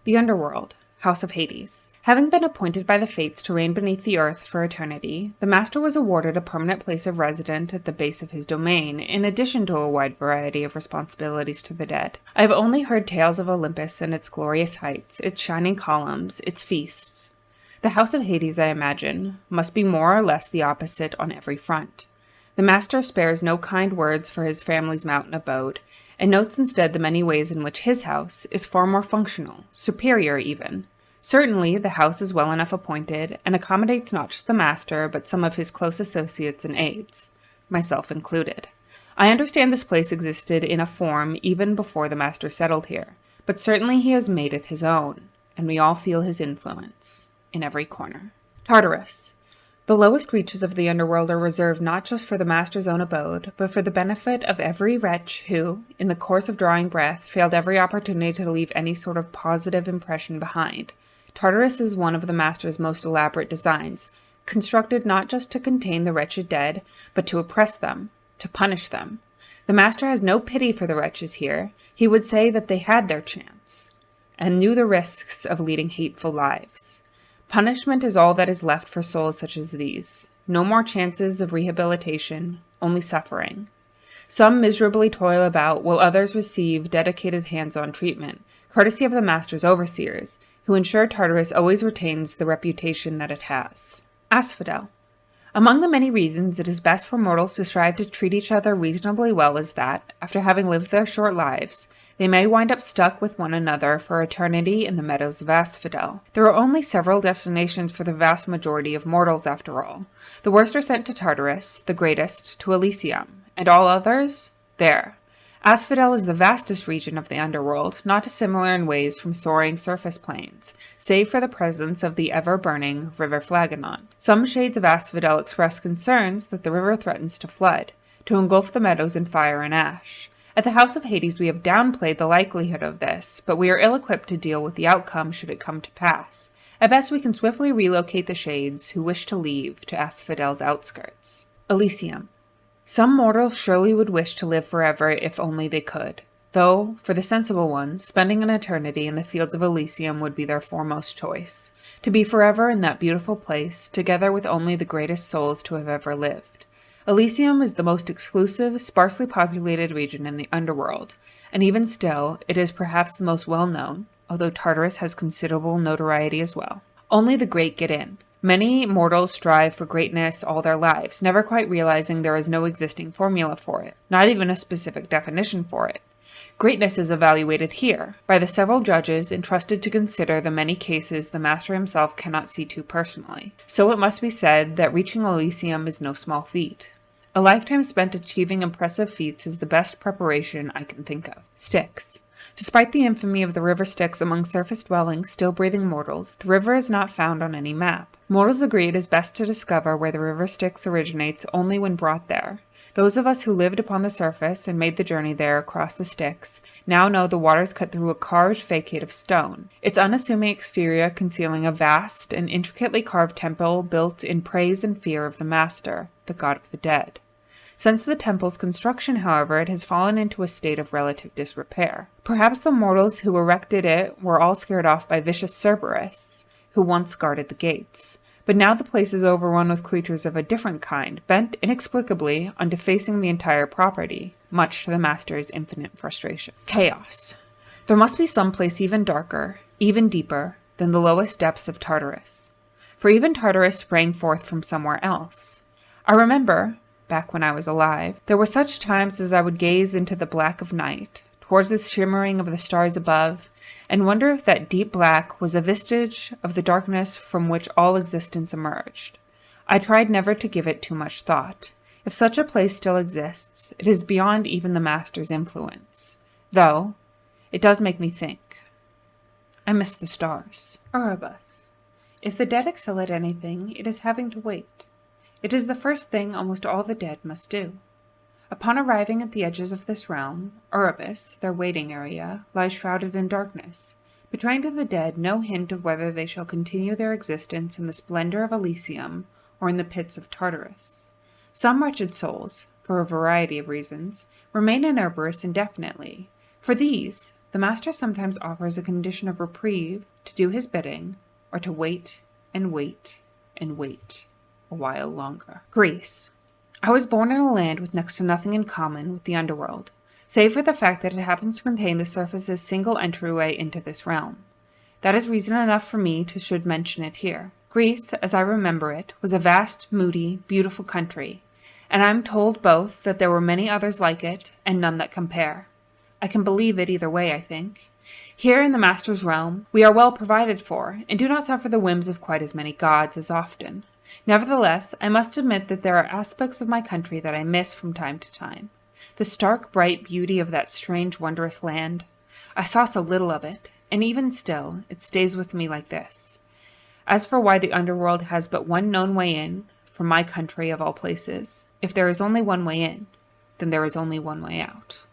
The Underworld, House of Hades. Having been appointed by the Fates to reign beneath the earth for eternity, the Master was awarded a permanent place of residence at the base of his domain, in addition to a wide variety of responsibilities to the dead. I have only heard tales of Olympus and its glorious heights, its shining columns, its feasts. The House of Hades, I imagine, must be more or less the opposite on every front. The Master spares no kind words for his family's mountain abode, and notes instead the many ways in which his house is far more functional, superior even. Certainly, the house is well enough appointed, and accommodates not just the Master, but some of his close associates and aides, myself included. I understand this place existed in a form even before the Master settled here, but certainly he has made it his own, and we all feel his influence, in every corner. Tartarus. The lowest reaches of the underworld are reserved not just for the Master's own abode, but for the benefit of every wretch who, in the course of drawing breath, failed every opportunity to leave any sort of positive impression behind. Tartarus is one of the Master's most elaborate designs, constructed not just to contain the wretched dead, but to oppress them, to punish them. The Master has no pity for the wretches here. He would say that they had their chance, and knew the risks of leading hateful lives. Punishment is all that is left for souls such as these. No more chances of rehabilitation, only suffering. Some miserably toil about, while others receive dedicated hands-on treatment, courtesy of the Master's overseers, who ensure Tartarus always retains the reputation that it has. Asphodel. Among the many reasons it is best for mortals to strive to treat each other reasonably well is that, after having lived their short lives, they may wind up stuck with one another for eternity in the meadows of Asphodel. There are only several destinations for the vast majority of mortals, after all. The worst are sent to Tartarus, the greatest to Elysium, and all others, there. Asphodel is the vastest region of the underworld, not dissimilar in ways from soaring surface plains, save for the presence of the ever-burning River Phlegon. Some shades of Asphodel express concerns that the river threatens to flood, to engulf the meadows in fire and ash. At the House of Hades we have downplayed the likelihood of this, but we are ill-equipped to deal with the outcome should it come to pass. At best we can swiftly relocate the shades who wish to leave to Asphodel's outskirts. Elysium. Some mortals surely would wish to live forever if only they could, though, for the sensible ones, spending an eternity in the fields of Elysium would be their foremost choice, to be forever in that beautiful place, together with only the greatest souls to have ever lived. Elysium is the most exclusive, sparsely populated region in the underworld, and even still, it is perhaps the most well-known, although Tartarus has considerable notoriety as well. Only the great get in. Many mortals strive for greatness all their lives, never quite realizing there is no existing formula for it, not even a specific definition for it. Greatness is evaluated here, by the several judges entrusted to consider the many cases the Master himself cannot see to personally. So it must be said that reaching Elysium is no small feat. A lifetime spent achieving impressive feats is the best preparation I can think of. Styx. Despite the infamy of the river Styx among surface-dwelling, still-breathing mortals, the river is not found on any map. Mortals agree it is best to discover where the river Styx originates only when brought there. Those of us who lived upon the surface and made the journey there across the Styx now know the waters cut through a carved facade of stone, its unassuming exterior concealing a vast and intricately carved temple built in praise and fear of the Master, the god of the dead. Since the temple's construction, however, it has fallen into a state of relative disrepair. Perhaps the mortals who erected it were all scared off by vicious Cerberus, who once guarded the gates. But now the place is overrun with creatures of a different kind, bent inexplicably on defacing the entire property, much to the Master's infinite frustration. Chaos. There must be some place even darker, even deeper, than the lowest depths of Tartarus. For even Tartarus sprang forth from somewhere else. I remember, back when I was alive, there were such times as I would gaze into the black of night, towards the shimmering of the stars above, and wonder if that deep black was a vestige of the darkness from which all existence emerged. I tried never to give it too much thought. If such a place still exists, it is beyond even the Master's influence. Though, it does make me think. I miss the stars. Erebus. If the dead excel at anything, it is having to wait. It is the first thing almost all the dead must do. Upon arriving at the edges of this realm, Erebus, their waiting area, lies shrouded in darkness, betraying to the dead no hint of whether they shall continue their existence in the splendor of Elysium or in the pits of Tartarus. Some wretched souls, for a variety of reasons, remain in Erebus indefinitely. For these, The master sometimes offers a condition of reprieve to do his bidding, or to wait and wait and wait a while longer. Greece. I was born in a land with next to nothing in common with the Underworld, save for the fact that it happens to contain the surface's single entryway into this realm. That is reason enough for me to should mention it here. Greece, as I remember it, was a vast, moody, beautiful country, and I am told both that there were many others like it, and none that compare. I can believe it either way, I think. Here in the Master's realm, we are well provided for, and do not suffer the whims of quite as many gods as often. Nevertheless, I must admit that there are aspects of my country that I miss from time to time. The stark, bright beauty of that strange, wondrous land. I saw so little of it, and even still, it stays with me like this. As for why the Underworld has but one known way in, from my country of all places, if there is only one way in, then there is only one way out.